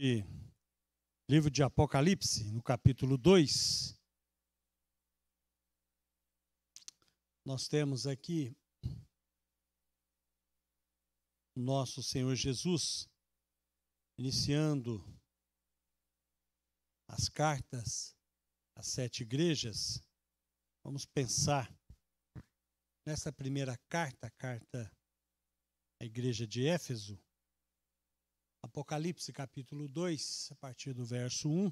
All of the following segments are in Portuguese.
E livro de Apocalipse, no capítulo 2, nós temos aqui o nosso Senhor Jesus iniciando as cartas às 7 igrejas. Vamos pensar nessa primeira carta, a carta à igreja de Éfeso. Apocalipse capítulo 2, a partir do verso 1.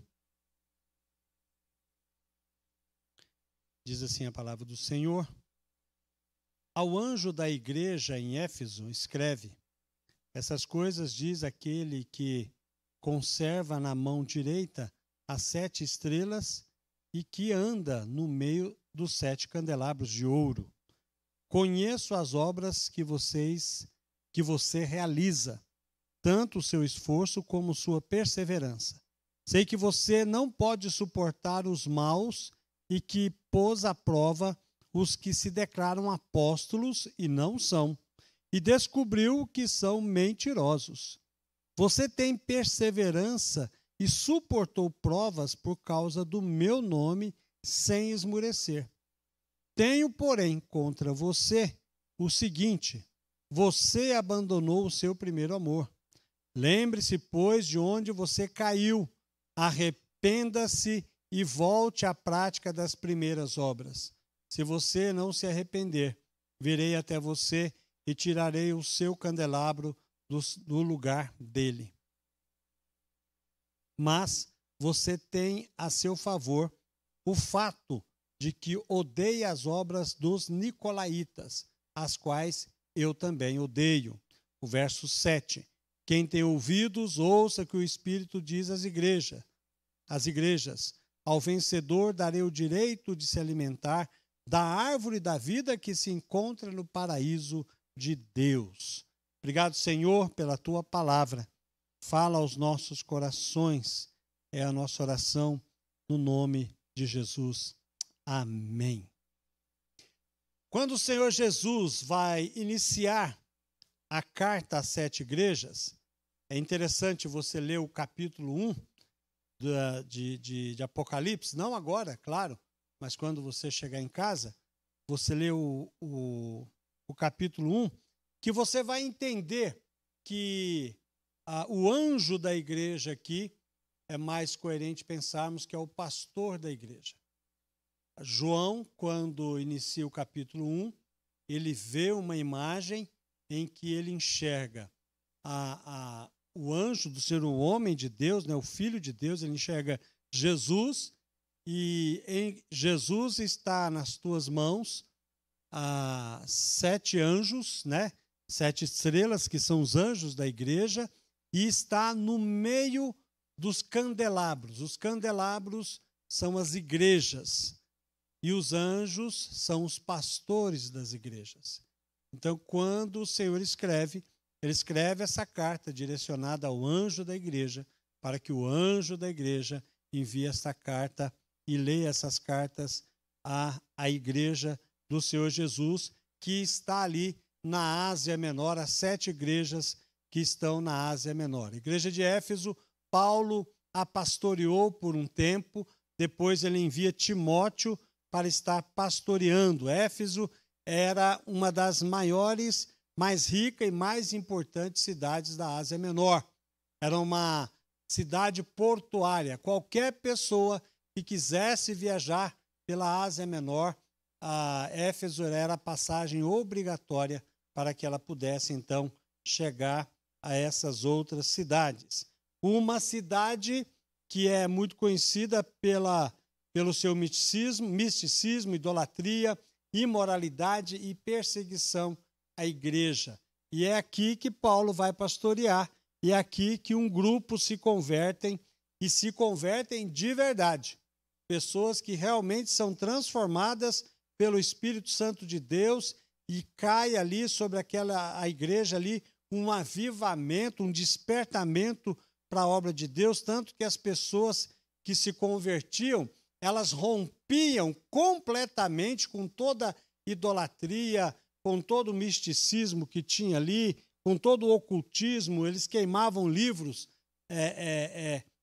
Diz assim a palavra do Senhor: Ao anjo da igreja em Éfeso escreve: Essas coisas diz aquele que conserva na mão direita as 7 estrelas e que anda no meio dos 7 candelabros de ouro. Conheço as obras que você realiza, tanto o seu esforço como sua perseverança. Sei que você não pode suportar os maus e que pôs à prova os que se declaram apóstolos e não são, e descobriu que são mentirosos. Você tem perseverança e suportou provas por causa do meu nome sem esmurecer. Tenho, porém, contra você o seguinte: você abandonou o seu primeiro amor. Lembre-se, pois, de onde você caiu, arrependa-se e volte à prática das primeiras obras. Se você não se arrepender, virei até você e tirarei o seu candelabro do lugar dele. Mas você tem a seu favor o fato de que odeia as obras dos nicolaítas, as quais eu também odeio. O verso 7. Quem tem ouvidos, ouça que o Espírito diz às igrejas. Ao vencedor darei o direito de se alimentar da árvore da vida que se encontra no paraíso de Deus. Obrigado, Senhor, pela tua palavra. Fala aos nossos corações. É a nossa oração no nome de Jesus. Amém. Quando o Senhor Jesus vai iniciar a carta às 7 igrejas, é interessante você ler o capítulo 1 de Apocalipse, não agora, claro, mas quando você chegar em casa, você lê o capítulo 1, que você vai entender que o anjo da igreja aqui é mais coerente pensarmos que é o pastor da igreja. João, quando inicia o capítulo 1, ele vê uma imagem em que ele enxerga o anjo do ser um homem de Deus, né, o Filho de Deus, ele enxerga Jesus, e em Jesus está nas tuas mãos 7 anjos, né, 7 estrelas, que são os anjos da igreja, e está no meio dos candelabros. Os candelabros são as igrejas, e os anjos são os pastores das igrejas. Então, quando o Senhor escreve, ele escreve essa carta direcionada ao anjo da igreja, para que o anjo da igreja envie esta carta e leia essas cartas à igreja do Senhor Jesus, que está ali na Ásia Menor, as 7 igrejas que estão na Ásia Menor. A igreja de Éfeso, Paulo a pastoreou por um tempo, depois ele envia Timóteo para estar pastoreando. Éfeso era uma das maiores, mais rica e mais importantes cidades da Ásia Menor. Era uma cidade portuária. Qualquer pessoa que quisesse viajar pela Ásia Menor, Éfeso era a passagem obrigatória para que ela pudesse, então, chegar a essas outras cidades. Uma cidade que é muito conhecida pelo seu misticismo, idolatria, imoralidade e perseguição à igreja. E é aqui que Paulo vai pastorear, e é aqui que um grupo se convertem, e se convertem de verdade. Pessoas que realmente são transformadas pelo Espírito Santo de Deus, e cai ali sobre a igreja ali um avivamento, um despertamento para a obra de Deus, tanto que as pessoas que se convertiam, elas rompiam completamente com toda idolatria, com todo o misticismo que tinha ali, com todo o ocultismo. Eles queimavam livros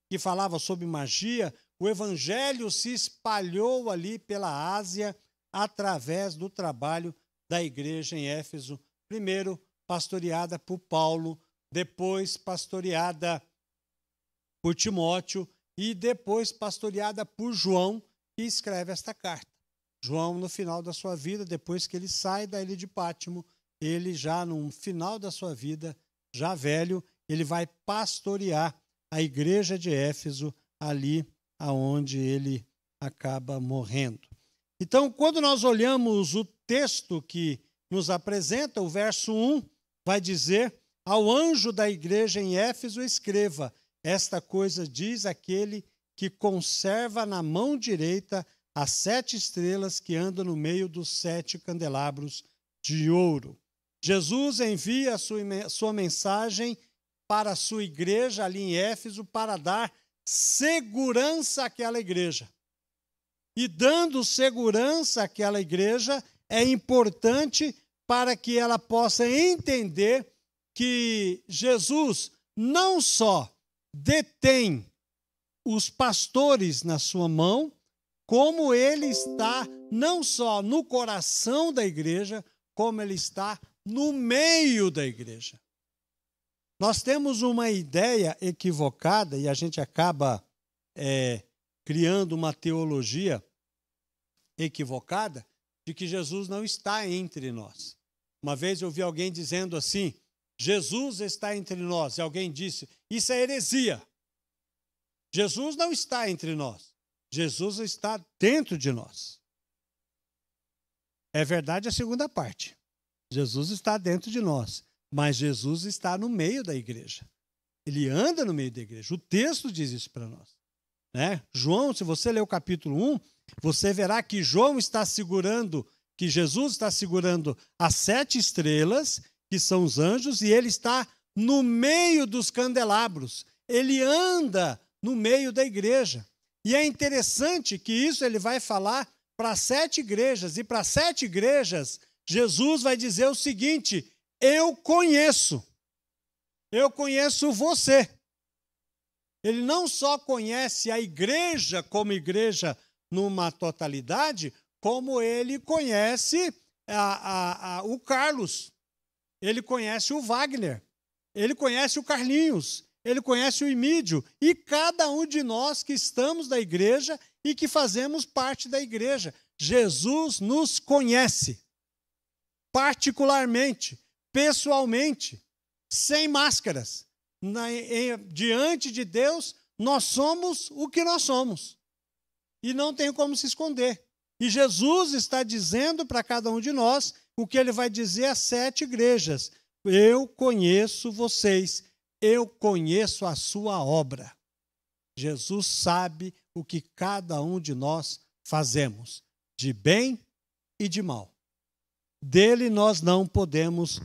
que falava sobre magia, o evangelho se espalhou ali pela Ásia através do trabalho da igreja em Éfeso, primeiro pastoreada por Paulo, depois pastoreada por Timóteo e depois pastoreada por João, que escreve esta carta. João, no final da sua vida, depois que ele sai da ilha de Pátimo, ele já no final da sua vida, já velho, ele vai pastorear a igreja de Éfeso, ali aonde ele acaba morrendo. Então, quando nós olhamos o texto que nos apresenta, o verso 1 vai dizer: ao anjo da igreja em Éfeso escreva, esta coisa diz aquele que conserva na mão direita as 7 estrelas que andam no meio dos 7 candelabros de ouro. Jesus envia a sua mensagem para a sua igreja ali em Éfeso para dar segurança àquela igreja. E dando segurança àquela igreja, é importante para que ela possa entender que Jesus não só detém os pastores na sua mão, como ele está não só no coração da igreja, como ele está no meio da igreja. Nós temos uma ideia equivocada e a gente acaba criando uma teologia equivocada de que Jesus não está entre nós. Uma vez eu ouvi alguém dizendo assim: Jesus está entre nós. E alguém disse: isso é heresia. Jesus não está entre nós. Jesus está dentro de nós. É verdade a segunda parte. Jesus está dentro de nós, mas Jesus está no meio da igreja. Ele anda no meio da igreja. O texto diz isso para nós, né? João, se você ler o capítulo 1, você verá que João está segurando, que Jesus está segurando as 7 estrelas, que são os anjos, e ele está no meio dos candelabros. Ele anda no meio da igreja. E é interessante que isso ele vai falar para 7 igrejas. E para 7 igrejas, Jesus vai dizer o seguinte: eu conheço você. Ele não só conhece a igreja como igreja numa totalidade, como ele conhece o Carlos, ele conhece o Wagner, ele conhece o Carlinhos, ele conhece o Emídio e cada um de nós que estamos da igreja e que fazemos parte da igreja. Jesus nos conhece particularmente, pessoalmente, sem máscaras. Diante de Deus, nós somos o que nós somos. E não tem como se esconder. E Jesus está dizendo para cada um de nós o que ele vai dizer às 7 igrejas: eu conheço vocês, eu conheço a sua obra. Jesus sabe o que cada um de nós fazemos, de bem e de mal. Dele nós não podemos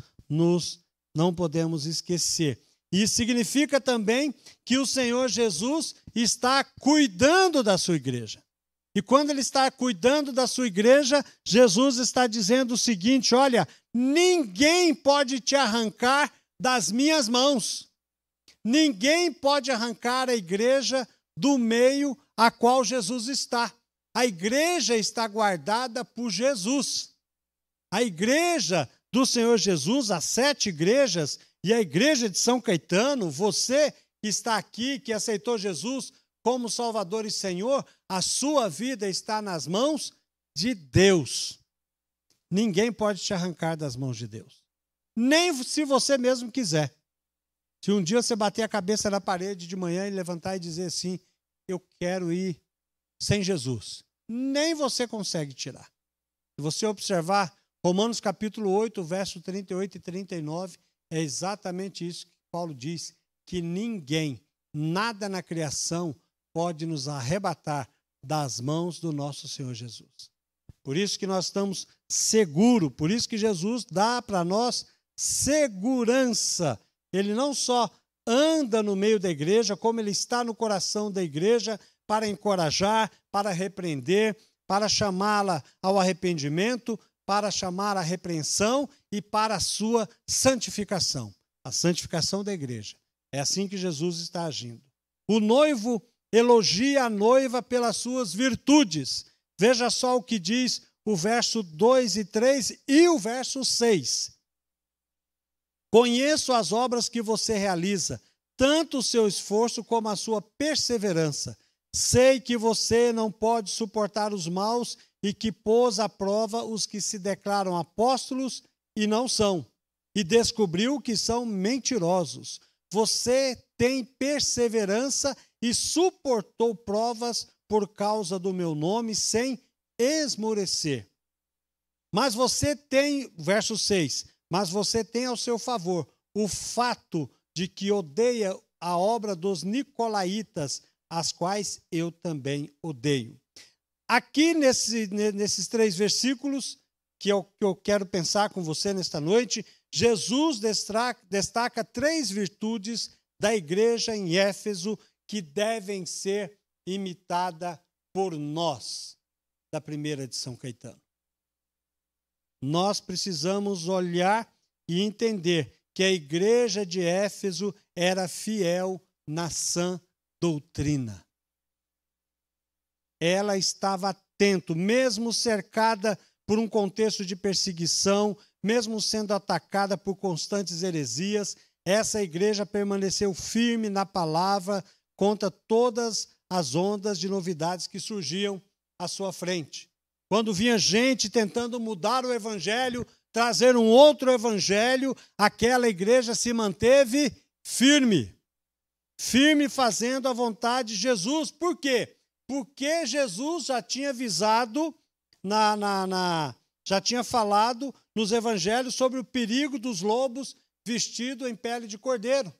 esquecer. Isso significa também que o Senhor Jesus está cuidando da sua igreja. E quando ele está cuidando da sua igreja, Jesus está dizendo o seguinte: olha, ninguém pode te arrancar das minhas mãos. Ninguém pode arrancar a igreja do meio a qual Jesus está. A igreja está guardada por Jesus. A igreja do Senhor Jesus, as 7 igrejas, e a igreja de São Caetano, você que está aqui, que aceitou Jesus como Salvador e Senhor, a sua vida está nas mãos de Deus. Ninguém pode te arrancar das mãos de Deus. Nem se você mesmo quiser. Se um dia você bater a cabeça na parede de manhã e levantar e dizer assim: eu quero ir sem Jesus, nem você consegue tirar. Se você observar Romanos capítulo 8, verso 38 e 39, é exatamente isso que Paulo diz, que ninguém, nada na criação pode nos arrebatar das mãos do nosso Senhor Jesus. Por isso que nós estamos seguros, por isso que Jesus dá para nós segurança. Ele não só anda no meio da igreja, como ele está no coração da igreja para encorajar, para repreender, para chamá-la ao arrependimento, para chamar a repreensão e para a sua santificação, a santificação da igreja. É assim que Jesus está agindo. O noivo elogia a noiva pelas suas virtudes. Veja só o que diz o verso 2 e 3 e o verso 6. Conheço as obras que você realiza, tanto o seu esforço como a sua perseverança. Sei que você não pode suportar os maus e que pôs à prova os que se declaram apóstolos e não são, e descobriu que são mentirosos. Você tem perseverança e suportou provas por causa do meu nome sem esmorecer. Mas você tem, verso 6, mas você tem ao seu favor o fato de que odeia a obra dos nicolaítas, as quais eu também odeio. Aqui nesses 3 versículos, que eu quero pensar com você nesta noite, Jesus destaca 3 virtudes da igreja em Éfeso que devem ser imitadas por nós, da primeira de São Caetano. Nós precisamos olhar e entender que a igreja de Éfeso era fiel na sã doutrina. Ela estava atenta, mesmo cercada por um contexto de perseguição, mesmo sendo atacada por constantes heresias, essa igreja permaneceu firme na palavra contra todas as ondas de novidades que surgiam à sua frente. Quando vinha gente tentando mudar o evangelho, trazer um outro evangelho, aquela igreja se manteve firme. Firme fazendo a vontade de Jesus. Por quê? Porque Jesus já tinha avisado, já tinha falado nos evangelhos sobre o perigo dos lobos vestidos em pele de cordeiro.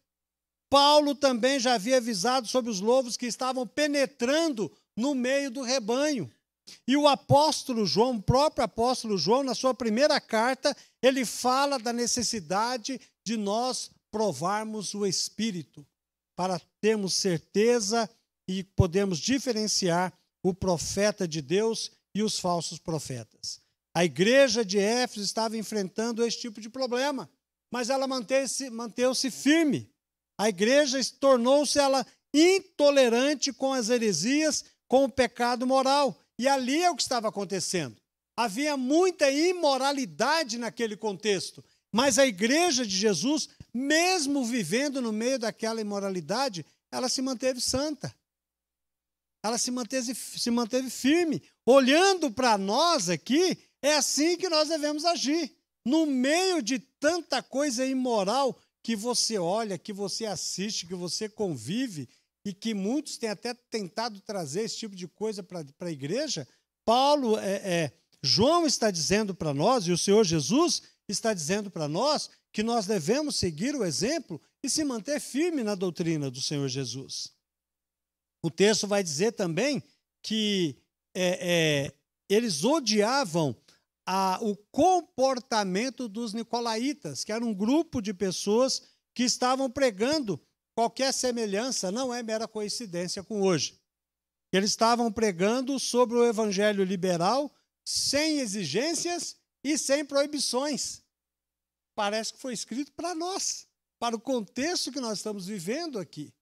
Paulo também já havia avisado sobre os lobos que estavam penetrando no meio do rebanho. E o apóstolo João, o próprio apóstolo João, na sua primeira carta, ele fala da necessidade de nós provarmos o Espírito, para termos certeza e podermos diferenciar o profeta de Deus e os falsos profetas. A igreja de Éfeso estava enfrentando esse tipo de problema, mas ela manteve-se firme. A igreja tornou-se intolerante com as heresias, com o pecado moral. E ali é o que estava acontecendo. Havia muita imoralidade naquele contexto, mas a igreja de Jesus, mesmo vivendo no meio daquela imoralidade, ela se manteve santa. Ela se manteve firme. Olhando para nós aqui, é assim que nós devemos agir. No meio de tanta coisa imoral que você olha, que você assiste, que você convive, e que muitos têm até tentado trazer esse tipo de coisa para a igreja, João está dizendo para nós, e o Senhor Jesus está dizendo para nós, que nós devemos seguir o exemplo e se manter firme na doutrina do Senhor Jesus. O texto vai dizer também que eles odiavam o comportamento dos nicolaítas, que era um grupo de pessoas que estavam pregando. Qualquer semelhança não é mera coincidência com hoje. Eles estavam pregando sobre o evangelho liberal, sem exigências e sem proibições. Parece que foi escrito para nós, para o contexto que nós estamos vivendo aqui.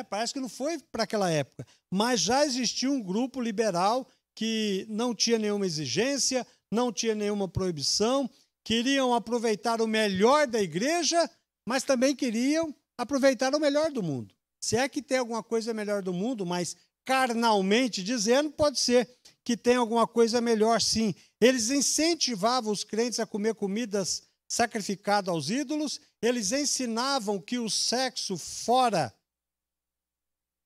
Parece que não foi para aquela época, mas já existia um grupo liberal que não tinha nenhuma exigência, não tinha nenhuma proibição, queriam aproveitar o melhor da igreja, mas também queriam aproveitar o melhor do mundo. Se é que tem alguma coisa melhor do mundo, mas carnalmente dizendo, pode ser que tenha alguma coisa melhor, sim. Eles incentivavam os crentes a comer comidas sacrificadas aos ídolos, eles ensinavam que o sexo fora,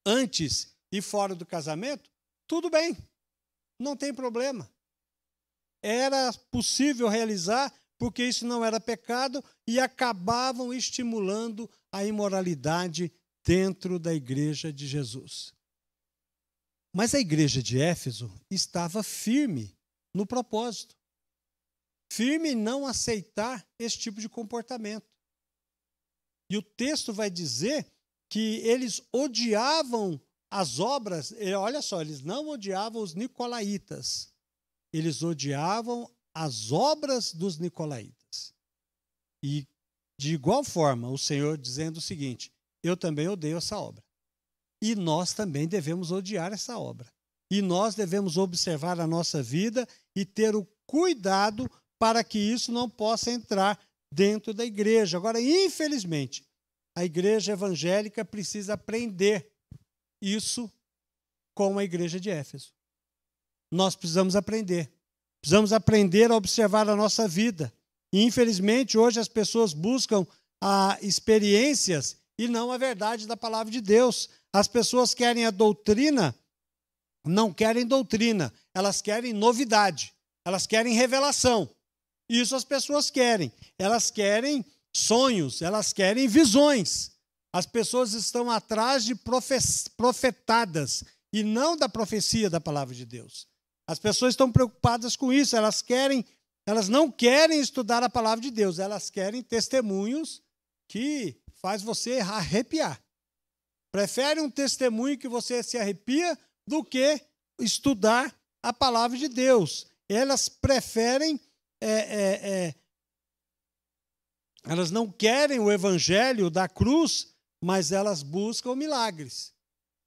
antes e fora do casamento, tudo bem, não tem problema. Era possível realizar, porque isso não era pecado, e acabavam estimulando a imoralidade dentro da igreja de Jesus. Mas a igreja de Éfeso estava firme no propósito, firme em não aceitar esse tipo de comportamento. E o texto vai dizer que eles odiavam as obras, olha só, eles não odiavam os nicolaítas, eles odiavam as obras dos nicolaítas. E, de igual forma, o Senhor dizendo o seguinte: eu também odeio essa obra. E nós também devemos odiar essa obra. E nós devemos observar a nossa vida e ter o cuidado para que isso não possa entrar dentro da igreja. Agora, infelizmente, a igreja evangélica precisa aprender isso com a igreja de Éfeso. Nós precisamos aprender. Precisamos aprender a observar a nossa vida. E, infelizmente, hoje as pessoas buscam experiências e não a verdade da palavra de Deus. As pessoas querem a doutrina, não querem doutrina, elas querem novidade, elas querem revelação. Isso as pessoas querem. Elas querem sonhos, elas querem visões. As pessoas estão atrás de profetadas e não da profecia da palavra de Deus. As pessoas estão preocupadas com isso, elas não querem estudar a palavra de Deus, elas querem testemunhos que faz você arrepiar. Prefere um testemunho que você se arrepia do que estudar a palavra de Deus. Elas preferem, elas não querem o evangelho da cruz, mas elas buscam milagres.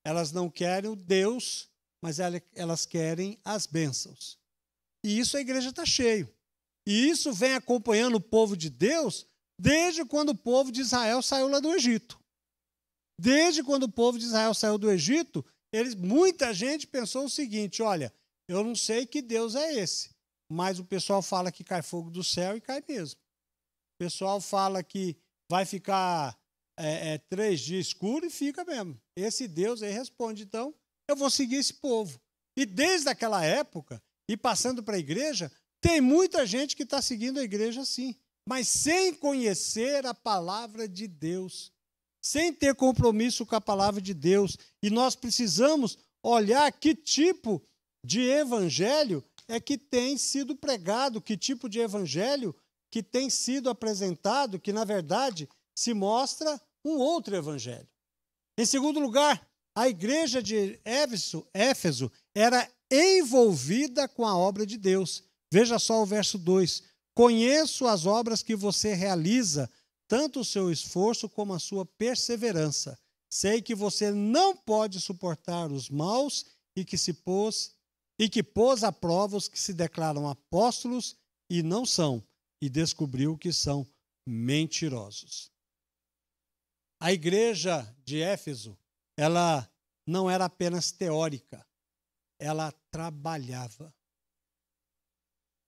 Elas não querem o Deus, mas elas querem as bênçãos. E isso a igreja está cheio. E isso vem acompanhando o povo de Deus desde quando o povo de Israel saiu lá do Egito. Desde quando o povo de Israel saiu do Egito, muita gente pensou o seguinte: olha, eu não sei que Deus é esse, mas o pessoal fala que cai fogo do céu e cai mesmo. O pessoal fala que vai ficar 3 dias escuro e fica mesmo. Esse Deus aí responde, então eu vou seguir esse povo. E desde aquela época, e passando para a igreja, tem muita gente que está seguindo a igreja assim, mas sem conhecer a palavra de Deus, sem ter compromisso com a palavra de Deus. E nós precisamos olhar que tipo de evangelho é que tem sido pregado, que tipo de evangelho que tem sido apresentado, que, na verdade, se mostra um outro evangelho. Em segundo lugar, a igreja de Éfeso era envolvida com a obra de Deus. Veja só o verso 2. Conheço as obras que você realiza, tanto o seu esforço como a sua perseverança. Sei que você não pode suportar os maus e que pôs à prova os que se declaram apóstolos e não são, e descobriu que são mentirosos. A igreja de Éfeso, ela não era apenas teórica, ela trabalhava.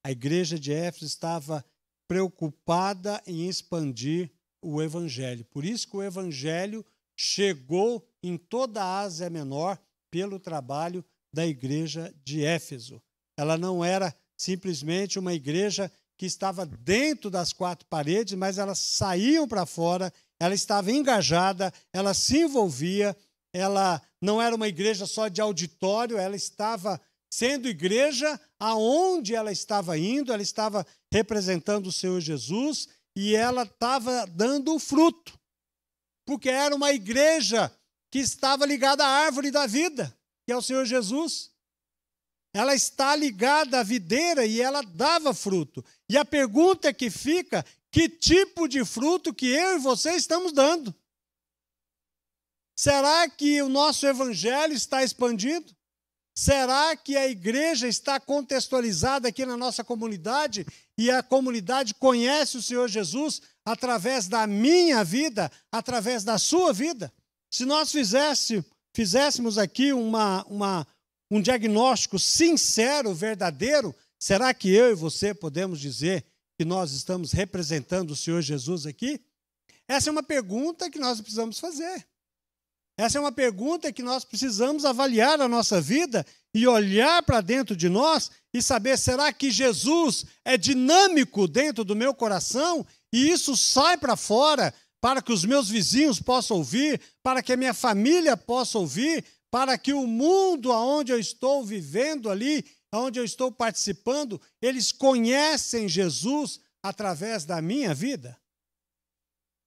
A igreja de Éfeso estava preocupada em expandir o evangelho. Por isso que o evangelho chegou em toda a Ásia Menor pelo trabalho da igreja de Éfeso. Ela não era simplesmente uma igreja que estava dentro das 4 paredes, mas elas saíam para fora, ela estava engajada, ela se envolvia, ela não era uma igreja só de auditório, ela estava sendo igreja aonde ela estava indo, ela estava representando o Senhor Jesus e ela estava dando fruto, porque era uma igreja que estava ligada à árvore da vida, que é o Senhor Jesus. Ela está ligada à videira e ela dava fruto. E a pergunta que fica: que tipo de fruto que eu e você estamos dando? Será que o nosso evangelho está expandido? Será que a igreja está contextualizada aqui na nossa comunidade e a comunidade conhece o Senhor Jesus através da minha vida, através da sua vida? Se nós fizéssemos aqui um diagnóstico sincero, verdadeiro, será que eu e você podemos dizer que nós estamos representando o Senhor Jesus aqui? Essa é uma pergunta que nós precisamos fazer. Essa é uma pergunta que nós precisamos avaliar a nossa vida e olhar para dentro de nós e saber: será que Jesus é dinâmico dentro do meu coração e isso sai para fora para que os meus vizinhos possam ouvir, para que a minha família possa ouvir, para que o mundo onde eu estou vivendo ali, onde eu estou participando, eles conhecem Jesus através da minha vida?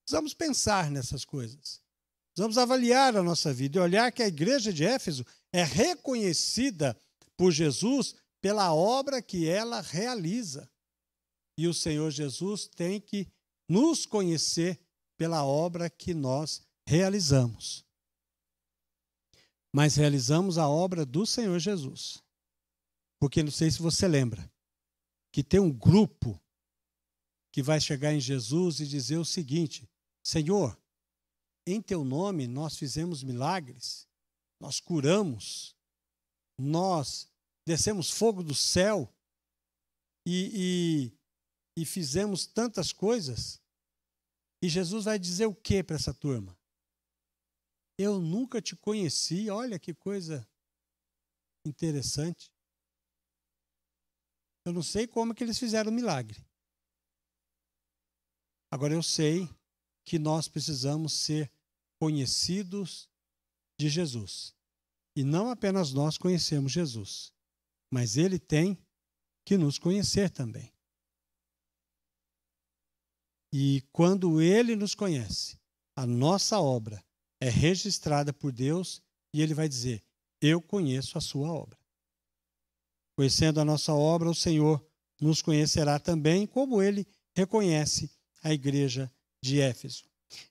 Precisamos pensar nessas coisas. Precisamos avaliar a nossa vida e olhar que a igreja de Éfeso é reconhecida por Jesus pela obra que ela realiza. E o Senhor Jesus tem que nos conhecer pela obra que nós Realizamos. Mas realizamos a obra do Senhor Jesus. Porque não sei se você lembra, que tem um grupo que vai chegar em Jesus e dizer o seguinte: Senhor, em teu nome nós fizemos milagres, nós curamos, nós descemos fogo do céu e fizemos tantas coisas. E Jesus vai dizer o que para essa turma? Eu nunca te conheci. Olha que coisa interessante. Eu não sei como que eles fizeram o milagre. Agora eu sei que nós precisamos ser conhecidos de Jesus. E não apenas nós conhecemos Jesus, mas Ele tem que nos conhecer também. E quando Ele nos conhece, a nossa obra é registrada por Deus e Ele vai dizer: eu conheço a sua obra. Conhecendo a nossa obra, o Senhor nos conhecerá também, como Ele reconhece a igreja de Éfeso.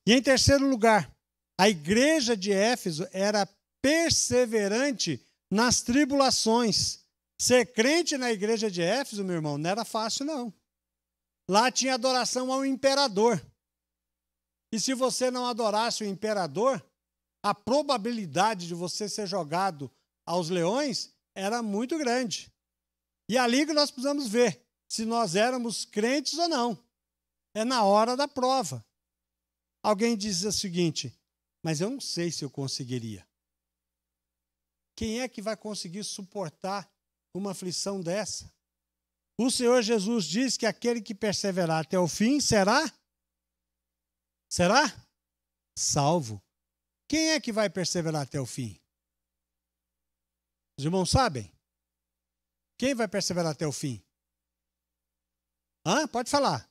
E em terceiro lugar, a igreja de Éfeso era perseverante nas tribulações. Ser crente na igreja de Éfeso, meu irmão, não era fácil, não. Lá tinha adoração ao imperador. E se você não adorasse o imperador, a probabilidade de você ser jogado aos leões era muito grande. E ali que nós precisamos ver se nós éramos crentes ou não. É na hora da prova. Alguém diz o seguinte: mas eu não sei se eu conseguiria. Quem é que vai conseguir suportar uma aflição dessa? O Senhor Jesus diz que aquele que perseverar até o fim será salvo. Quem é que vai perseverar até o fim? Os irmãos sabem? Quem vai perseverar até o fim? Pode falar.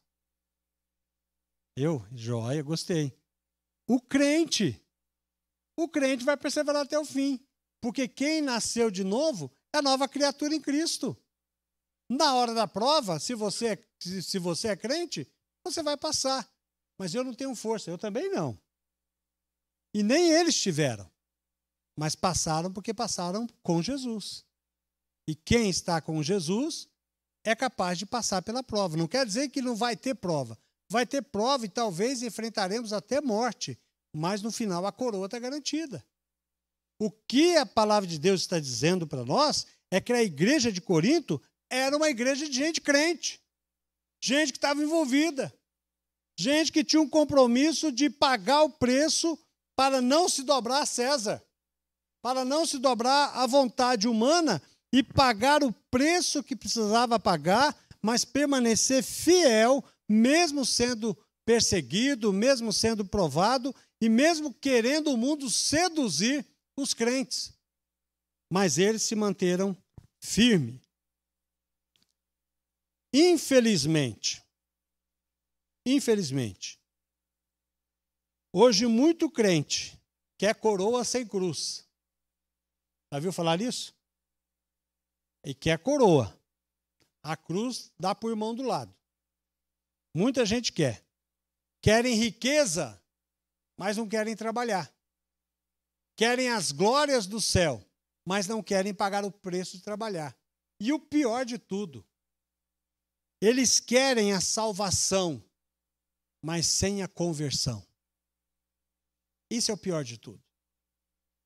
Eu? Joia, gostei. O crente vai perseverar até o fim. Porque quem nasceu de novo é nova criatura em Cristo. Na hora da prova, se você é crente, você vai passar. Mas eu não tenho força, eu também não. E nem eles tiveram. Mas passaram porque passaram com Jesus. E quem está com Jesus é capaz de passar pela prova. Não quer dizer que não vai ter prova. Vai ter prova e talvez enfrentaremos até morte. Mas no final a coroa está garantida. O que a palavra de Deus está dizendo para nós é que a igreja de Corinto era uma igreja de gente crente. Gente que estava envolvida. Gente que tinha um compromisso de pagar o preço para não se dobrar a César. Para não se dobrar à vontade humana e pagar o preço que precisava pagar, mas permanecer fiel, mesmo sendo perseguido, mesmo sendo provado e mesmo querendo o mundo seduzir os crentes. Mas eles se manteram firmes. Infelizmente, hoje muito crente quer coroa sem cruz. Já viu falar nisso? E quer coroa. A cruz dá para o irmão do lado. Muita gente quer. Querem riqueza, mas não querem trabalhar. Querem as glórias do céu, mas não querem pagar o preço de trabalhar. E o pior de tudo, eles querem a salvação, mas sem a conversão. Isso é o pior de tudo.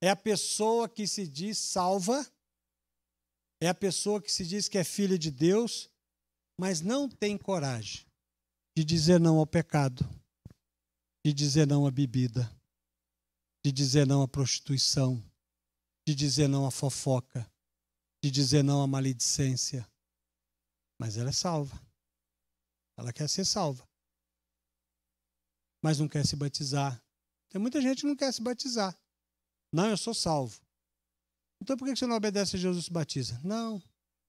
É a pessoa que se diz salva, é a pessoa que se diz que é filha de Deus, mas não tem coragem de dizer não ao pecado, de dizer não à bebida, de dizer não à prostituição, de dizer não à fofoca, de dizer não à maledicência. Mas ela é salva. Ela quer ser salva. Mas não quer se batizar. Tem muita gente que não quer se batizar. Não, eu sou salvo. Então por que você não obedece a Jesus e se batiza? Não,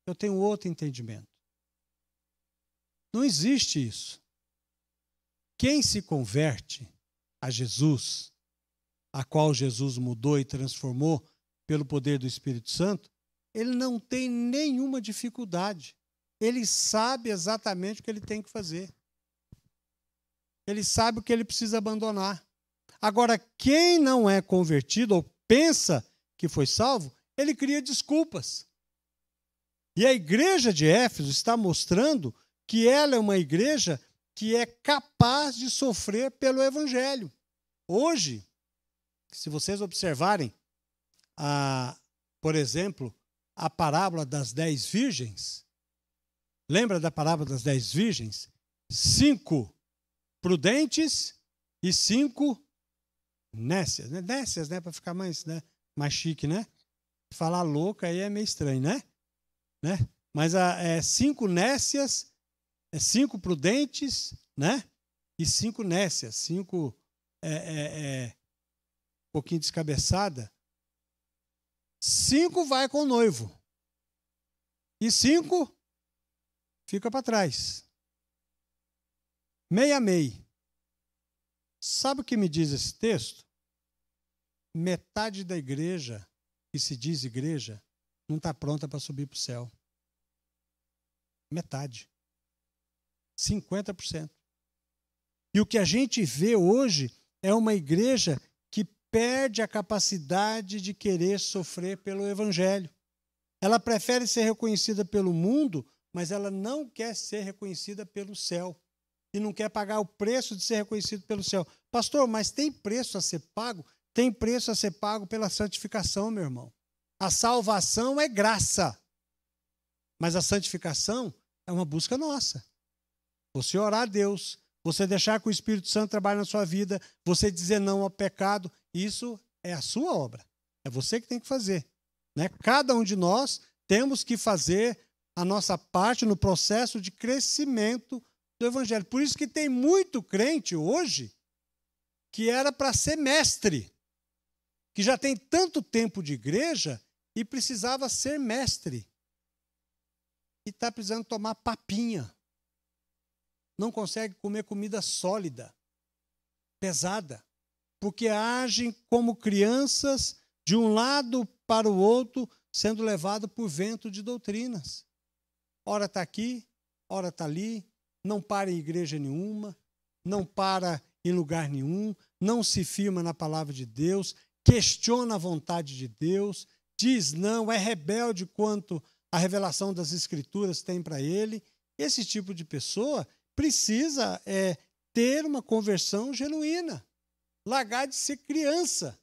eu tenho outro entendimento. Não existe isso. Quem se converte a Jesus, a qual Jesus mudou e transformou pelo poder do Espírito Santo, ele não tem nenhuma dificuldade. Ele sabe exatamente o que ele tem que fazer. Ele sabe o que ele precisa abandonar. Agora, quem não é convertido ou pensa que foi salvo, ele cria desculpas. E a igreja de Éfeso está mostrando que ela é uma igreja que é capaz de sofrer pelo evangelho. Hoje, se vocês observarem, por exemplo, a parábola das 10 virgens, lembra da parábola das 10 virgens? 5 prudentes e 5 nécias. Nécias, né? Para ficar mais chique, né? Falar louca aí é meio estranho, né? Mas 5 nécias, 5 prudentes, né? E 5 nécias, 5 um pouquinho descabeçada. 5 vai com o noivo. E 5 fica para trás. Meia. Sabe o que me diz esse texto? Metade da igreja, que se diz igreja, não está pronta para subir para o céu. Metade. 50%. E o que a gente vê hoje é uma igreja que perde a capacidade de querer sofrer pelo evangelho. Ela prefere ser reconhecida pelo mundo, mas ela não quer ser reconhecida pelo céu. E não quer pagar o preço de ser reconhecido pelo céu. Pastor, mas tem preço a ser pago? Tem preço a ser pago pela santificação, meu irmão. A salvação é graça. Mas a santificação é uma busca nossa. Você orar a Deus, você deixar que o Espírito Santo trabalhe na sua vida, você dizer não ao pecado, isso é a sua obra. É você que tem que fazer. Né? Cada um de nós temos que fazer a nossa parte no processo de crescimento do Evangelho. Por isso que tem muito crente hoje que era para ser mestre, que já tem tanto tempo de igreja e precisava ser mestre. E está precisando tomar papinha. Não consegue comer comida sólida, pesada, porque agem como crianças de um lado para o outro, sendo levado por vento de doutrinas. Ora está aqui, ora está ali, não para em igreja nenhuma, não para em lugar nenhum, não se firma na palavra de Deus, questiona a vontade de Deus, diz não, é rebelde quanto a revelação das Escrituras tem para ele. Esse tipo de pessoa precisa ter uma conversão genuína, largar de ser criança.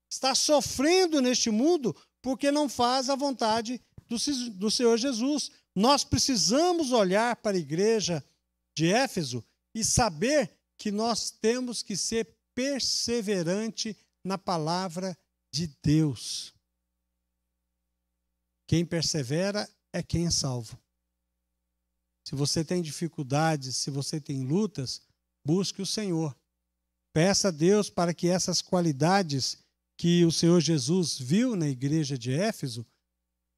Está sofrendo neste mundo porque não faz a vontade do Senhor Jesus. Nós precisamos olhar para a igreja de Éfeso e saber que nós temos que ser perseverante na palavra de Deus. Quem persevera é quem é salvo. Se você tem dificuldades, se você tem lutas, busque o Senhor. Peça a Deus para que essas qualidades que o Senhor Jesus viu na igreja de Éfeso,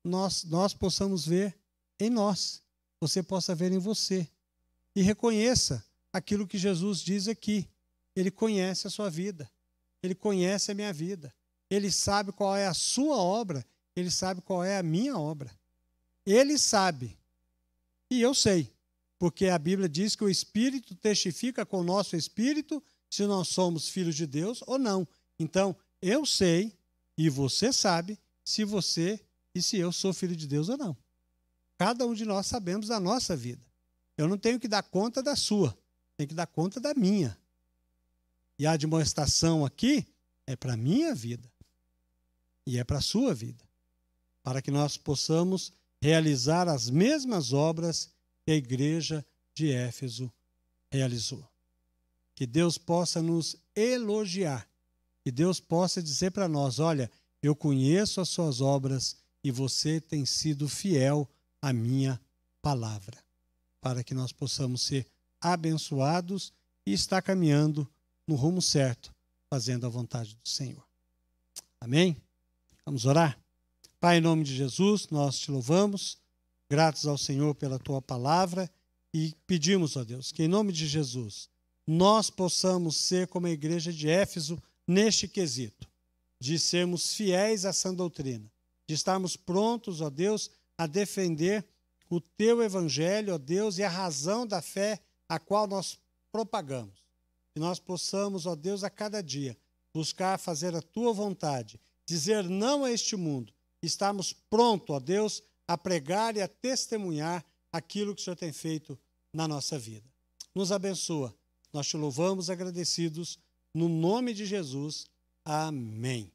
nós possamos ver em nós. Você possa ver em você. E reconheça aquilo que Jesus diz aqui. Ele conhece a sua vida. Ele conhece a minha vida. Ele sabe qual é a sua obra. Ele sabe qual é a minha obra. Ele sabe. E eu sei. Porque a Bíblia diz que o Espírito testifica com o nosso Espírito se nós somos filhos de Deus ou não. Então, eu sei e você sabe se você e se eu sou filho de Deus ou não. Cada um de nós sabemos da nossa vida. Eu não tenho que dar conta da sua, tenho que dar conta da minha. E a demonstração aqui é para a minha vida e é para a sua vida, para que nós possamos realizar as mesmas obras que a igreja de Éfeso realizou. Que Deus possa nos elogiar, que Deus possa dizer para nós, olha, eu conheço as suas obras e você tem sido fiel à minha palavra, para que nós possamos ser abençoados e estar caminhando no rumo certo, fazendo a vontade do Senhor. Amém? Vamos orar? Pai, em nome de Jesus, nós te louvamos, gratos ao Senhor pela tua palavra e pedimos, ó Deus, que em nome de Jesus nós possamos ser como a igreja de Éfeso neste quesito, de sermos fiéis à sã doutrina, de estarmos prontos, ó Deus, a defender o teu evangelho, ó Deus, e a razão da fé a qual nós propagamos. que nós possamos, ó Deus, a cada dia, buscar fazer a tua vontade, dizer não a este mundo, estarmos prontos, ó Deus, a pregar e a testemunhar aquilo que o Senhor tem feito na nossa vida. Nos abençoa. Nós te louvamos agradecidos, no nome de Jesus. Amém.